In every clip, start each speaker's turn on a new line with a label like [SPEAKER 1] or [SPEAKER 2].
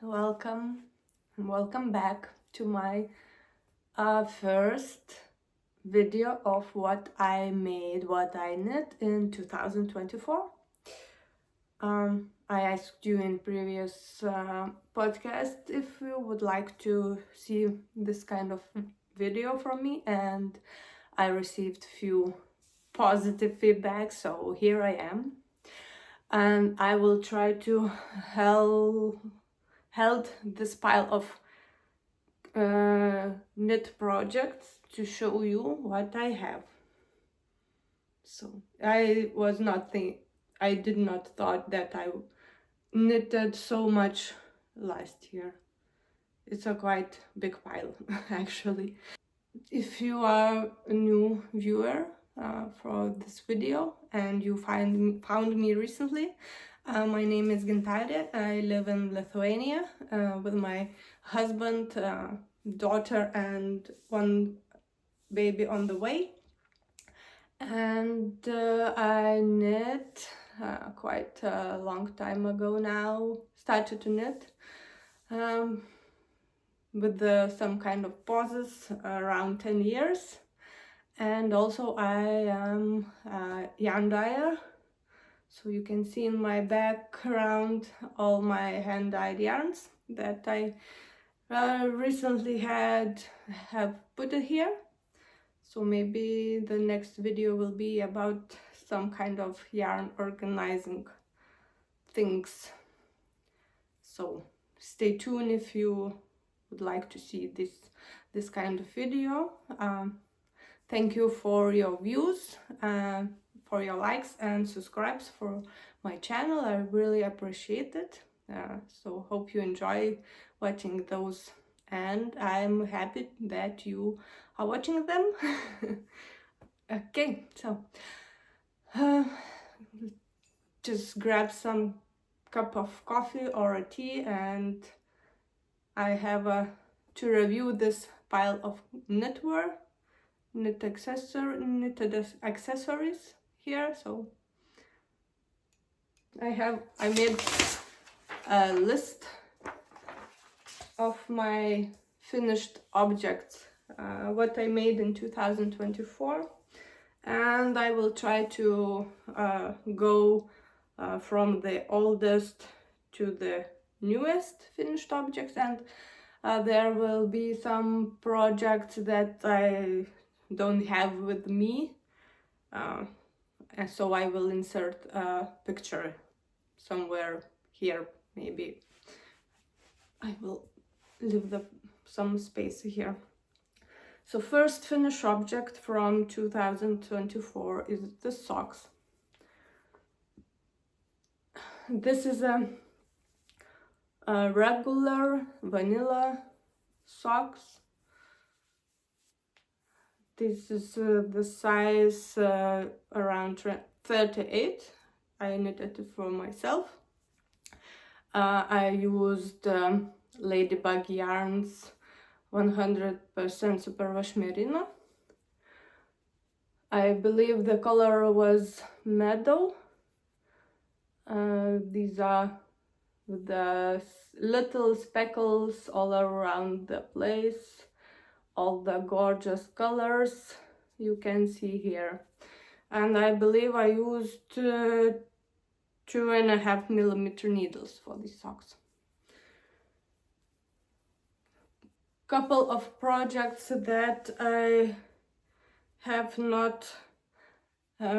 [SPEAKER 1] welcome back to my first video of what I knit in 2024. I asked you in previous podcast if you would like to see this kind of video from me, and I received few positive feedback, so here I am, and I will try to held this pile of knit projects to show you what I have. So I did not thought that I knitted so much last year. It's a quite big pile actually. If you are a new viewer for this video and you found me recently, my name is Gintarė. I live in Lithuania with my husband, daughter, and one baby on the way. And I knit quite a long time ago now. Started to knit with some kind of pauses around 10 years. And also I am a yarn dyer. So you can see in my background all my hand-dyed yarns that I recently have put it here. So maybe the next video will be about some kind of yarn organizing things. So stay tuned if you would like to see this kind of video. Thank you for your views, for your likes and subscribes for my channel. I really appreciate it. So hope you enjoy watching those, and I'm happy that you are watching them. Okay, so just grab some cup of coffee or a tea, and I have to review this pile of knitwear, knitted accessories here. So I made a list of my finished objects, what I made in 2024, and I will try to go from the oldest to the newest finished objects, and there will be some projects that I don't have with me, and so I will insert a picture somewhere here. Maybe I will leave some space here. So first finished object from 2024 is the socks. This is a regular vanilla socks. This is the size around 38. I knitted it for myself. I used Ladybug yarns 100% superwash merino. I believe the color was meadow. These are the little speckles all around the place, all the gorgeous colors you can see here. And I believe I used 2.5 millimeter needles for these socks. Couple of projects that I have not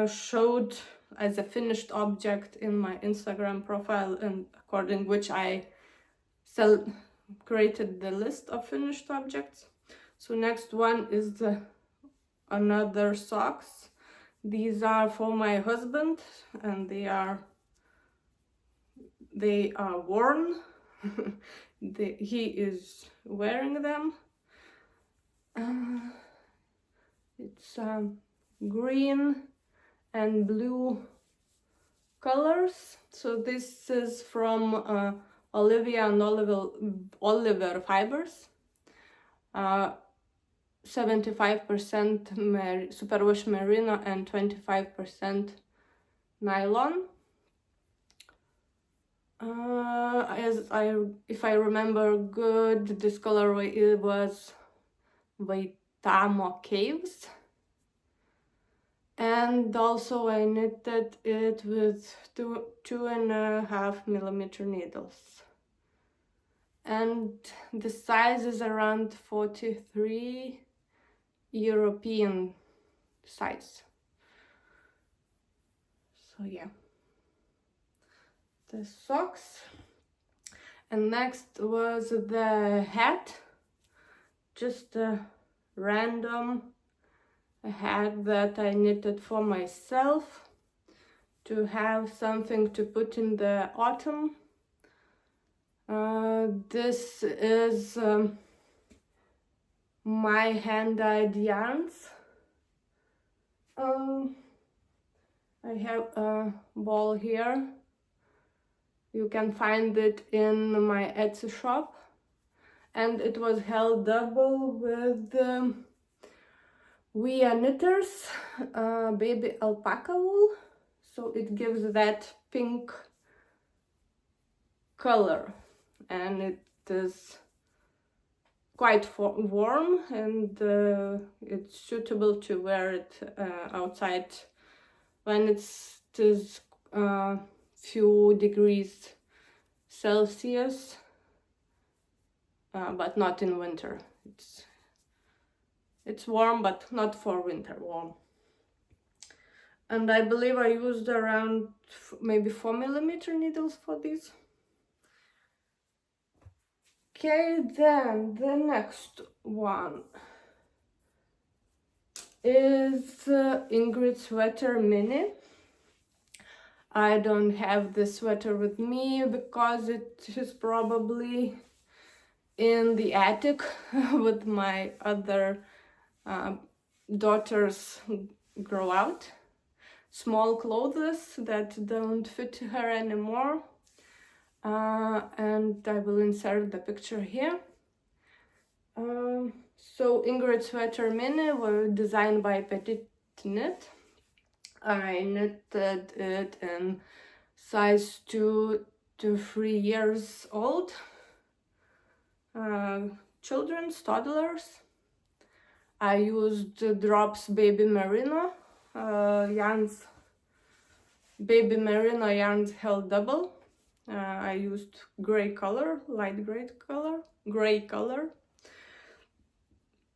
[SPEAKER 1] showed as a finished object in my Instagram profile, and according which I created the list of finished objects. So next one is another socks. These are for my husband, and they are worn. He is wearing them. It's green and blue colors. So this is from Olivia and Oliver fibers. 75% superwash merino and 25% nylon. If I remember good, this colorway it was Vaitamo Caves, and also I knitted it with 2.5mm needles, and the size is around 43 European size. So yeah, the socks. And next was the hat, just a random hat that I knitted for myself to have something to put in the autumn. This is my hand-dyed yarns. I have a ball here. You can find it in my Etsy shop, and it was held double with We Are Knitters baby alpaca wool, so it gives that pink color, and it is quite warm, and it's suitable to wear it outside when it is few degrees Celsius, but not in winter. It's warm, but not for winter warm. And I believe I used around maybe 4mm needles for this. Okay, then the next one is Ingrid Sweater Mini. I don't have the sweater with me because it is probably in the attic with my other daughters grow out. Small clothes that don't fit her anymore. And I will insert the picture here. So Ingrid Sweater Mini were designed by PetiteKnit. I knitted it in size 2 to 3 years old. Children's, toddlers. I used Drops Baby Merino yarns. Baby Merino yarns held double. I used gray color, light gray color.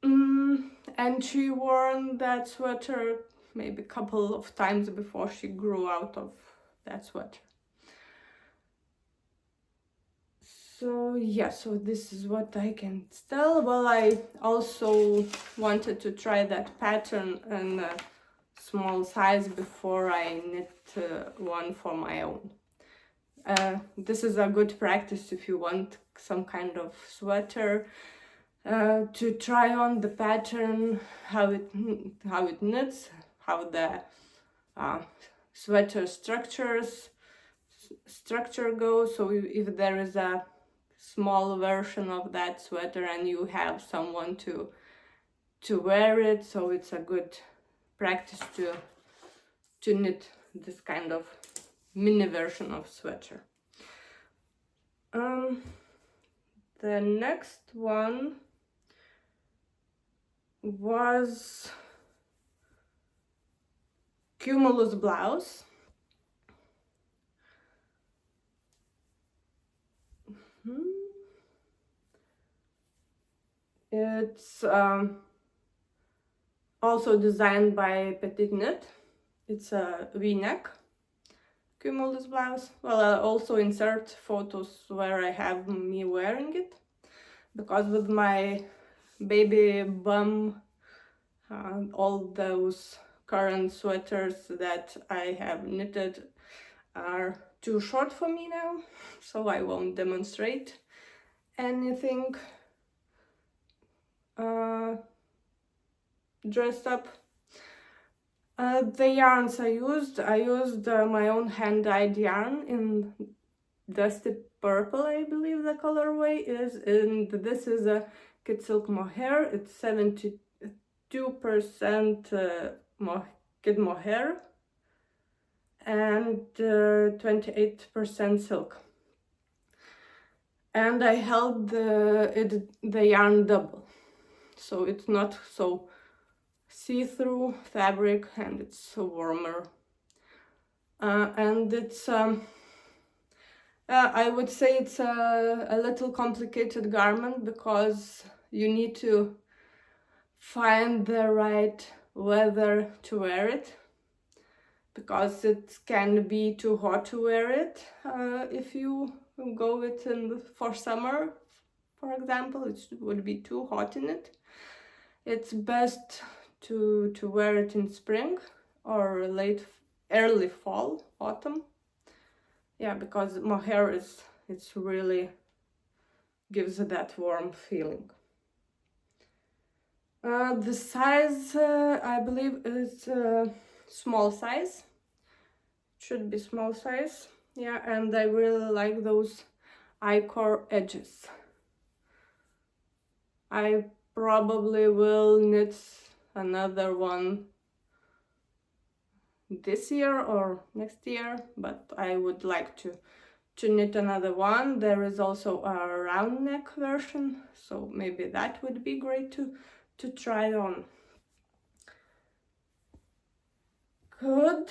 [SPEAKER 1] And she worn that sweater maybe a couple of times before she grew out of that sweater. So yeah, so this is what I can tell. Well, I also wanted to try that pattern in a small size before I knit one for my own. This is a good practice if you want some kind of sweater to try on the pattern, how it knits, how the sweater structure goes. So if there is a small version of that sweater and you have someone to wear it, so it's a good practice to knit this kind of mini version of sweater. The next one was Cumulus blouse. It's also designed by PetiteKnit. It's a V-neck Cumulus blouse. Well, I'll also insert photos where I have me wearing it, because with my baby bum, all those current sweaters that I have knitted are too short for me now, so I won't demonstrate anything dressed up. The yarns I used my own hand-dyed yarn in Dusty Purple, I believe the colorway is, and this is a Kid Silk Mohair. It's 72% Kid Mohair and 28% silk. and I held the yarn double, so it's not so see-through fabric and it's so warmer. And it's I would say it's a little complicated garment because you need to find the right weather to wear it, because it can be too hot to wear it if you go with it for summer, for example. It would be too hot in it. It's best to wear it in spring or early fall, autumn. Yeah, because mohair it's really gives that warm feeling. The size, I believe, is small size. Should be small size. Yeah, and I really like those I-core edges. I probably will knit another one this year or next year, but I would like to knit another one. There is also a round neck version, so maybe that would be great to try on. Good.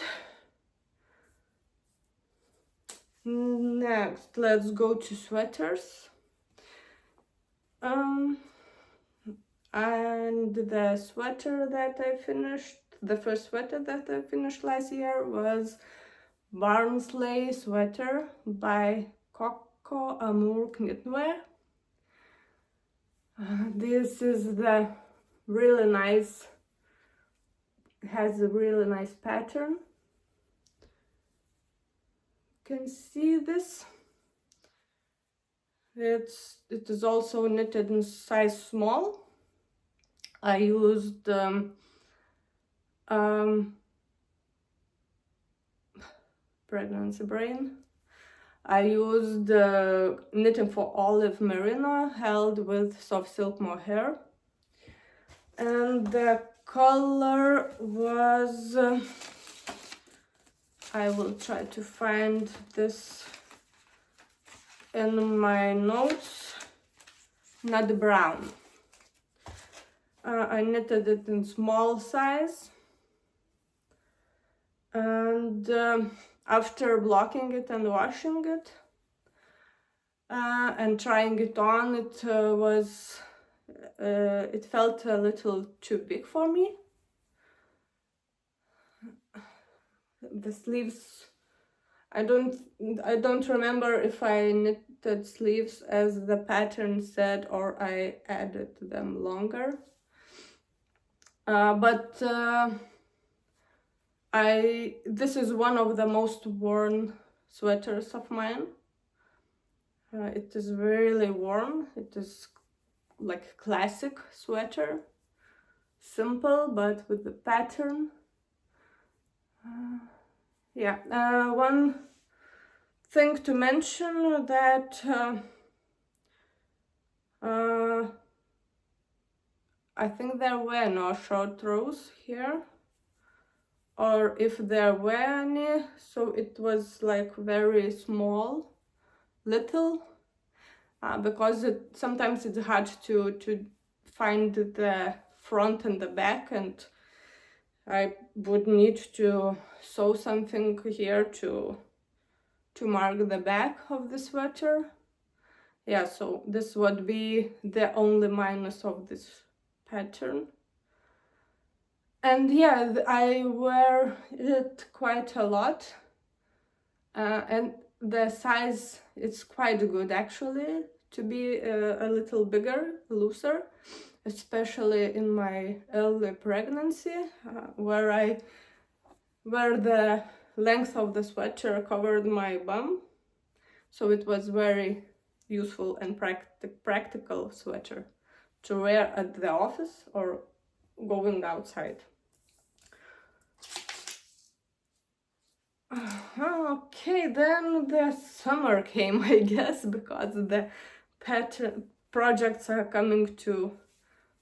[SPEAKER 1] Next, let's go to sweaters. And the sweater that I finished, the first sweater that I finished last year was Barnsley sweater by Cocoamoureknitwear. This is the really nice, has a really nice pattern. You can see this. It is also knitted in size small. I used pregnancy brain. I used knitting for olive merino held with soft silk mohair, and the color was I will try to find this in my notes, not brown. I knitted it in small size, and after blocking it and washing it and trying it on, it felt a little too big for me. The sleeves, I don't remember if I knitted sleeves as the pattern said or I added them longer. But this is one of the most worn sweaters of mine. It is really warm. It is like classic sweater, simple but with the pattern. Yeah, one thing to mention that I think there were no short rows here, or if there were any, so it was like very small, little, because sometimes it's hard to find the front and the back, and I would need to sew something here to mark the back of the sweater. Yeah, so this would be the only minus of this pattern. And yeah, I wear it quite a lot, and the size is quite good actually, to be a little bigger, looser, especially in my early pregnancy, where the length of the sweater covered my bum, so it was very useful and practical sweater to wear at the office or going outside. Okay, then the summer came, I guess, because the projects are coming to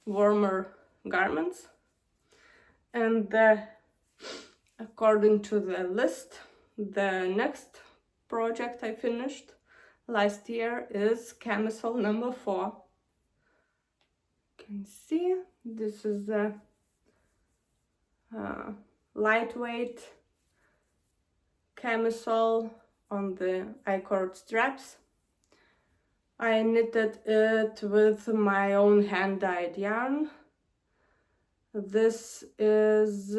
[SPEAKER 1] warmer garments, and according to the list, the next project I finished last year is Camisole number 4. You can see this is a lightweight camisole on the I-cord straps. I knitted it with my own hand-dyed yarn. This is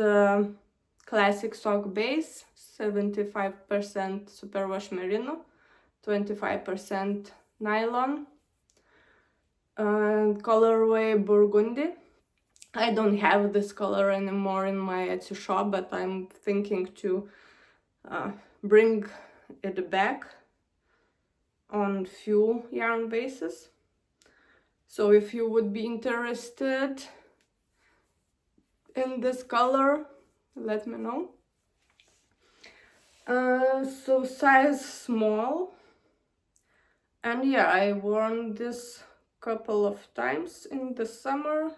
[SPEAKER 1] classic sock base, 75% superwash merino, 25% nylon, colorway burgundy. I don't have this color anymore in my Etsy shop, but I'm thinking to bring it back on few yarn bases. So if you would be interested in this color, let me know. So size small, and yeah, I worn this couple of times in the summer,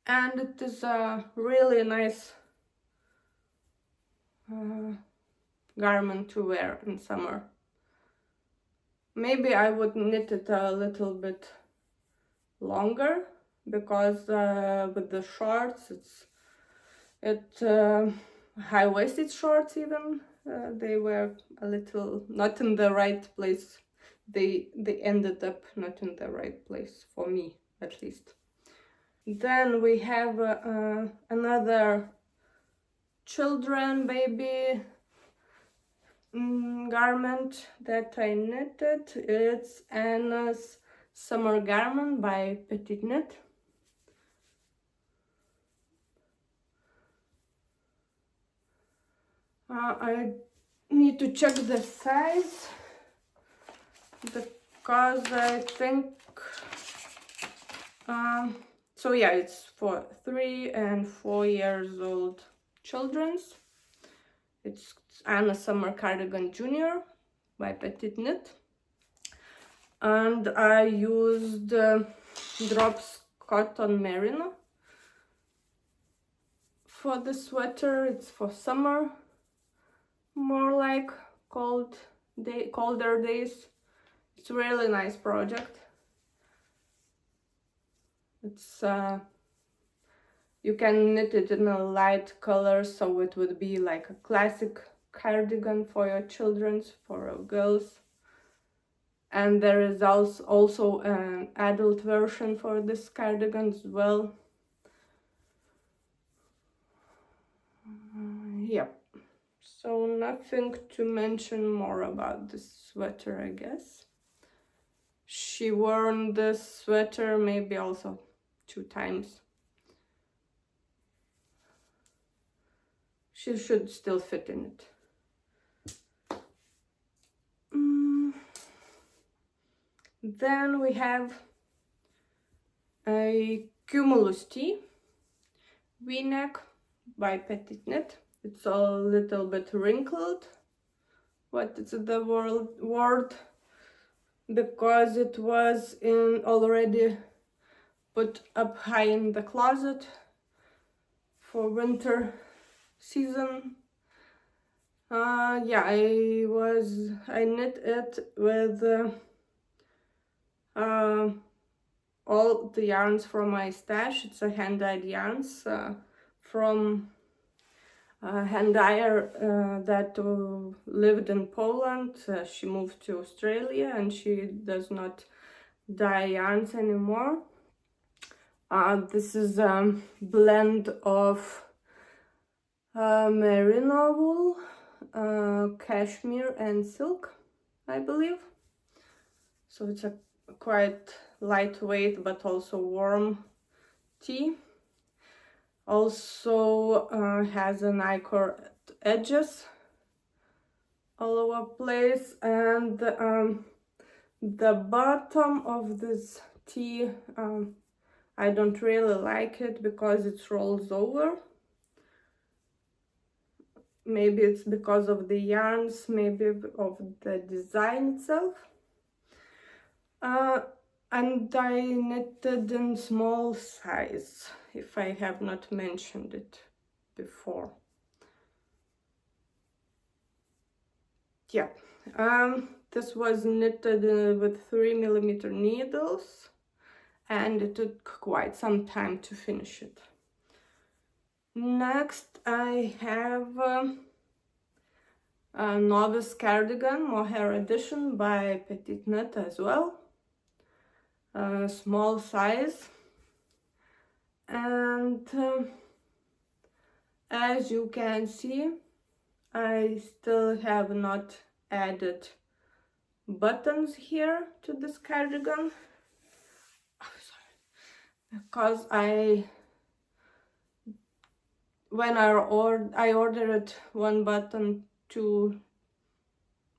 [SPEAKER 1] and it is a really nice garment to wear in summer. Maybe I would knit it a little bit longer, because with the shorts, it's high-waisted shorts even, they were a little not in the right place. They ended up not in the right place, for me at least. Then we have another children baby garment that I knitted. It's Anna's summer garment by PetiteKnit. I need to check the size, because I think so yeah, it's for 3 and 4 years old children's. It's Anna Summer Cardigan Junior by PetiteKnit, and I used drops cotton merino for the sweater. It's for summer, more like colder days. It's a really nice project. It's you can knit it in a light color, so it would be like a classic cardigan for your children's, for your girls. And there is also an adult version for this cardigan as well. Yep. So nothing to mention more about this sweater, I guess. She worn this sweater maybe also 2 times. She should still fit in it. Then we have a Cumulus tee, V-neck by PetiteKnit. It's a little bit wrinkled. What is the word? Because it was already put up high in the closet for winter season. Yeah, I knit it with all the yarns from my stash. It's a hand-dyed yarns from a hand dyer that lived in Poland. She moved to Australia and she does not dye yarns anymore. This is a blend of merino wool, cashmere and silk, I believe. So it's a quite lightweight but also warm tee. Also has an I-cord edges all over place, and the bottom of this tee, I don't really like it because it rolls over. Maybe it's because of the yarns, maybe of the design itself. And I knitted in small size, if I have not mentioned it before. Yeah, This was knitted with 3mm needles, and it took quite some time to finish it. Next I have a Novice cardigan, Mohair edition by PetiteKnit as well. Small size, and as you can see, I still have not added buttons here to this cardigan. Oh, sorry. Because when I ordered one button too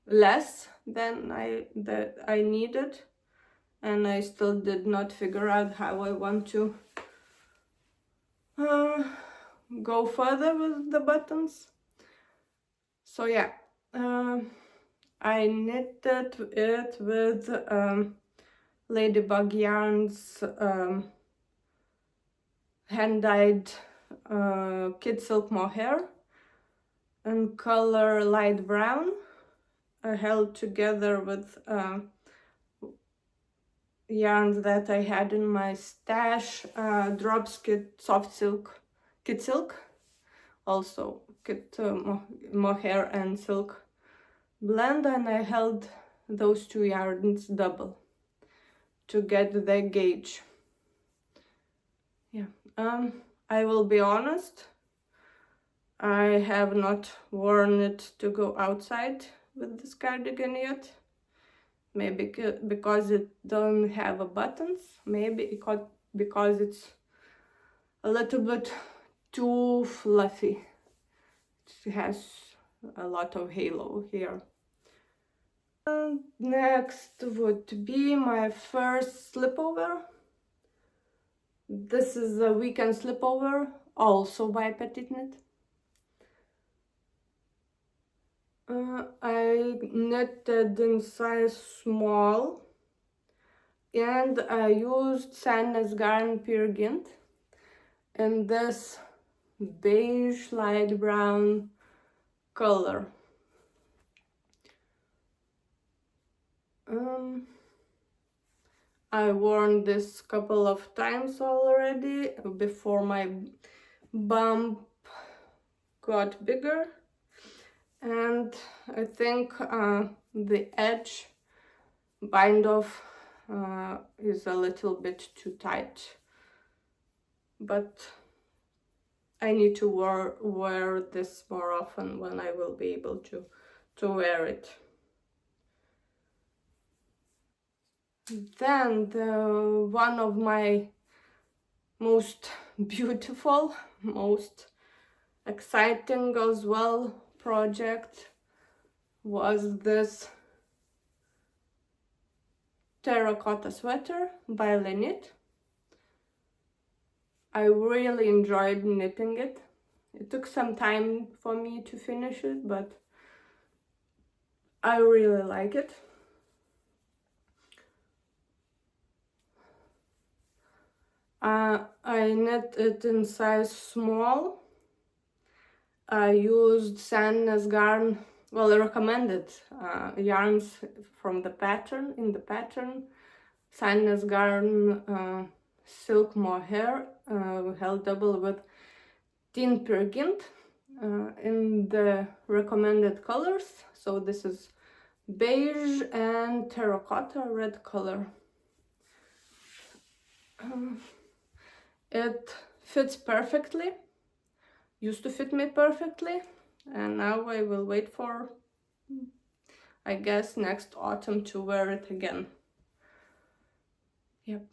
[SPEAKER 1] less than I needed, and I still did not figure out how I want to go further with the buttons. So yeah, I knitted it with Ladybug Yarn's hand-dyed kid silk mohair in color light brown, held together with yarns that I had in my stash, Drops soft silk, kid silk, also kid mohair and silk blend, and I held those two yarns double to get the gauge. Yeah, I will be honest, I have not worn it to go outside with this cardigan yet. Maybe because it don't have buttons, maybe because it's a little bit too fluffy. It has a lot of halo here. And next would be my first slipover. This is a Weekend slipover, also by PetiteKnit. I knitted in size small, and I used Sandnes Garn Peer Gynt in this beige light brown color. I worn this couple of times already before my bump got bigger, and I think the edge bind off is a little bit too tight, but I need to wear this more often when I will be able to wear it. Then one of my most beautiful, most exciting as well project was this Terracotta sweater by LeKnit. I really enjoyed knitting it. It took some time for me to finish it, but I really like it. I knit it in size small. I used Sandnes Garn, well, recommended yarns from the pattern, Sandnes Garn silk mohair, held double with tin Peer Gynt in the recommended colors. So this is beige and terracotta red color. It fits perfectly, used to fit me perfectly, and now I will wait for, I guess, next autumn to wear it again. Yep.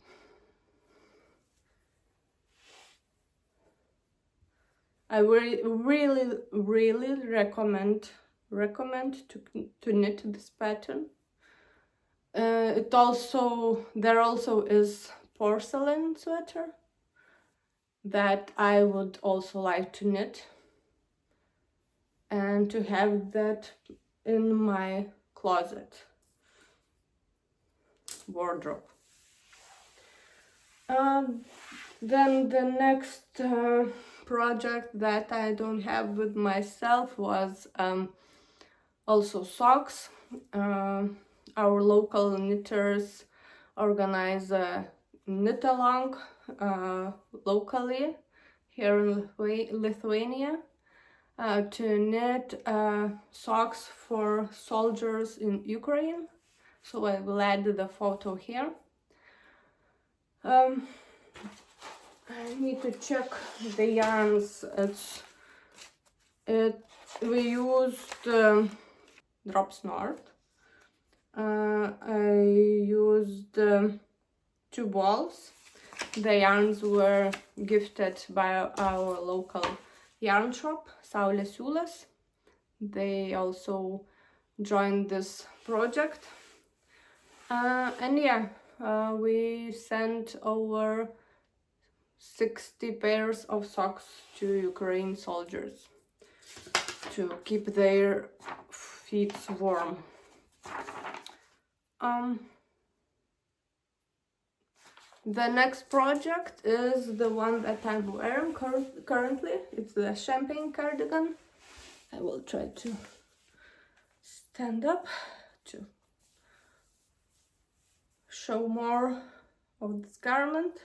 [SPEAKER 1] I really recommend to knit this pattern. There also is porcelain sweater that I would also like to knit, and to have that in my closet wardrobe. Then the next project that I don't have with myself was also socks. our local knitters organize a knit along locally here in Lithuania to knit socks for soldiers in Ukraine. So I will add the photo here. I need to check the yarns. We used drop snort. I used 2 balls. The yarns were gifted by our local yarn shop, Saulės Siūlas. They also joined this project. And yeah, we sent over 60 pairs of socks to Ukraine soldiers to keep their feet warm. The next project is the one that I'm wearing currently. It's the champagne cardigan. I will try to stand up to show more of this garment.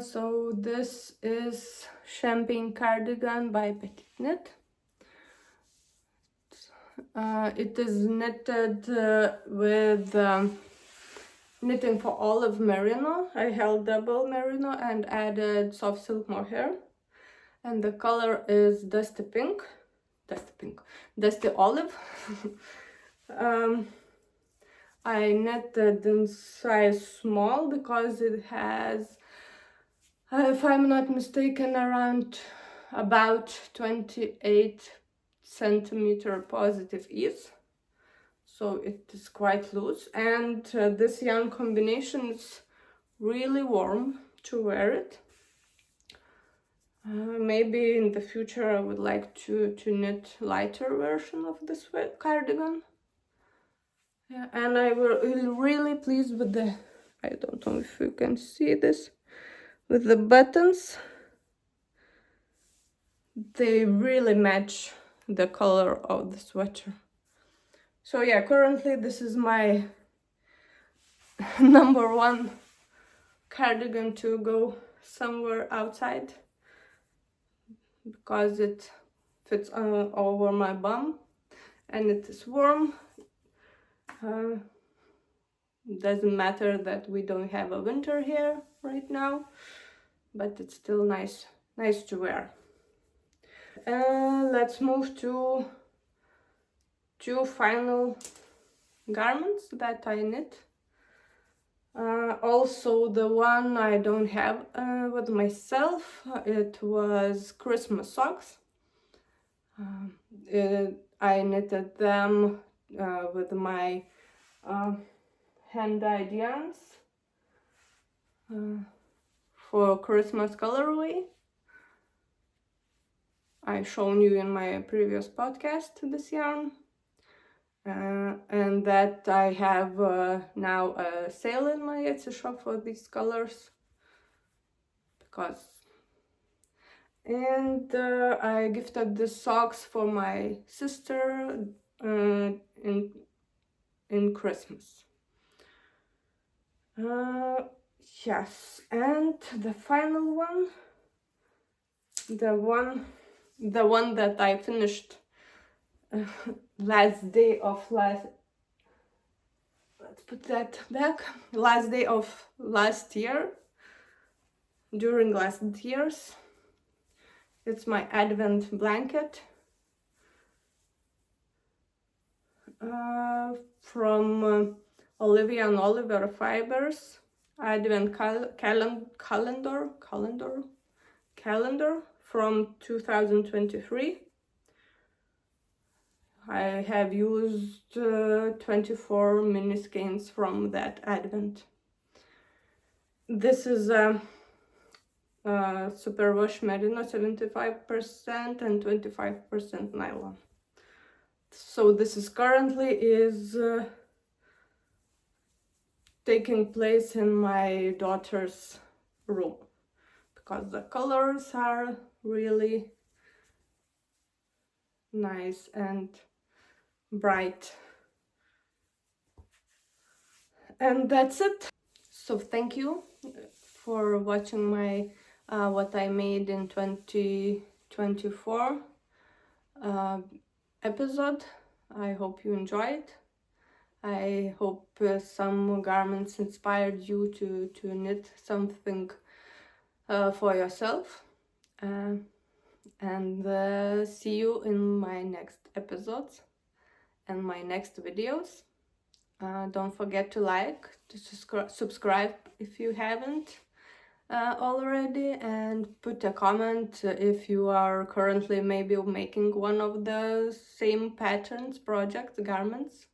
[SPEAKER 1] So this is champagne cardigan by PetiteKnit. It is knitted with knitting for olive merino. I held double merino and added soft silk mohair, and the color is dusty olive. I knitted in size small because it has, if I'm not mistaken, around about 28 centimeter positive ease, so it is quite loose, and this yarn combination is really warm to wear it. Maybe in the future I would like to knit lighter version of this cardigan. Yeah, and I was really pleased with the, I don't know if you can see this, with the buttons. They really match the color of the sweater. So yeah, currently this is my number one cardigan to go somewhere outside, because it fits over my bum and it is warm. Doesn't matter that we don't have a winter here right now, but it's still nice to wear. Let's move to 2 final garments that I knit. Also the one I don't have with myself, it was Christmas socks. I knitted them with my hand-dyed yarns for Christmas colorway. I shown you in my previous podcast this yarn, and that I have now a sale in my Etsy shop for these colors, and I gifted the socks for my sister in Christmas. Yes, and the final one, the one that I finished last day of last year, during last year's. It's my advent blanket from Olivia and Oliver Fibers advent calendar from 2023. I have used 24 mini skeins from that advent. This is a superwash merino 75% and 25% nylon. So this is currently taking place in my daughter's room, because the colors are really nice and bright. And that's it. So thank you for watching my what I made in 2024 episode. I hope you enjoyed. I hope some garments inspired you to knit something for yourself. And see you in my next episodes and my next videos. Don't forget to like, to subscribe if you haven't already, and put a comment if you are currently maybe making one of the same patterns, projects, garments,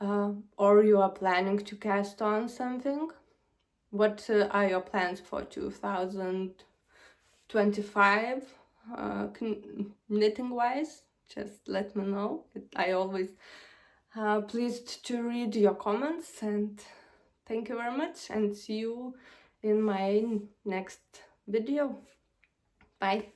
[SPEAKER 1] or you are planning to cast on something. What are your plans for 2025 knitting wise? Just let me know. I always pleased to read your comments, and thank you very much, and see you in my next video. Bye.